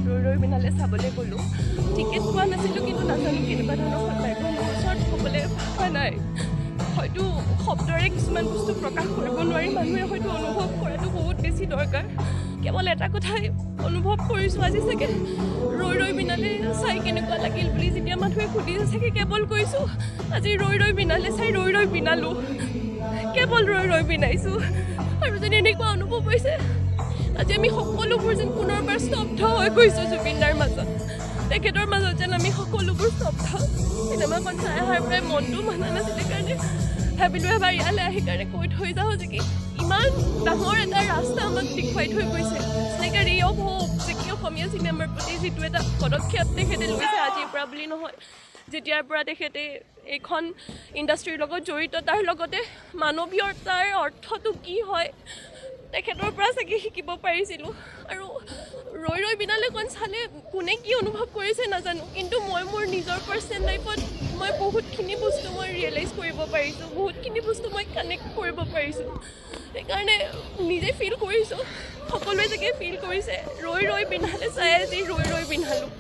ৰৈ ৰৈ বিনালে চাবলৈ গ'লোঁ টিকেট পোৱা নাছিলোঁ কিন্তু নাজানো কেনেকুৱা ধৰণৰ সন্মান মোৰ ওচৰত ক'বলৈ ভাষা নাই হয়তো শব্দৰে কিছুমান বস্তু প্ৰকাশ কৰিব নোৱাৰি মানুহে হয়তো অনুভৱ কৰাটো বহুত বেছি দৰকাৰ কেৱল এটা কথাই অনুভৱ কৰিছোঁ আজি চাগে ৰৈ ৰৈ বিনালে চাই কেনেকুৱা লাগিল বুলি যেতিয়া মানুহে সুধিছে চাগে কেৱল কৈছোঁ আজি ৰৈ ৰৈ বিনালে চাই ৰৈ ৰৈ বিনালোঁ কেৱল ৰৈ ৰৈ বিনাইছোঁ আৰু যেন এনেকুৱা অনুভৱ হৈছে আজি আমি সকলোবোৰ যেন পুনৰবাৰ স্তব্ধ হৈ গৈছোঁ জুবিনদাৰ মাজত তেখেতৰ মাজত যেন আমি সকলোবোৰ স্তব্ধ চিনেমাখন চাই অহাৰ পৰাই মনটো মানা নাছিলে কাৰণে ভাবিলোঁ এবাৰ ইয়ালৈ আহি কাৰণে কৈ থৈ যাওঁ যে কি ইমান ডাঙৰ এটা ৰাস্তা আমাক দেখুৱাই থৈ গৈছে যেনেকৈ ৰে অফ হোপ যে কি অসমীয়া চিনেমাৰ প্ৰতি যিটো এটা পদক্ষেপ তেখেতে লৈছে আজিৰ পৰা বুলি নহয় যেতিয়াৰ পৰা তেখেতে এইখন ইণ্ডাষ্ট্ৰীৰ লগত জড়িত তাৰ লগতে মানৱীয়তাৰ অৰ্থটো কি হয় তেখেতৰ পৰা চাগে শিকিব পাৰিছিলোঁ আৰু ৰৈ ৰৈ বিনালেখন চালে কোনে কি অনুভৱ কৰিছে নাজানো কিন্তু মই মোৰ নিজৰ পাৰ্চনেল লাইফত মই বহুতখিনি বস্তু মই ৰিয়েলাইজ কৰিব পাৰিছোঁ বহুতখিনি বস্তু মই কানেক্ট কৰিব পাৰিছোঁ সেইকাৰণে নিজে ফিল কৰিছোঁ সকলোৱে চাগে ফিল কৰিছে ৰৈ ৰৈ বিনালে চাই আজি ৰৈ ৰৈ বিনালোঁ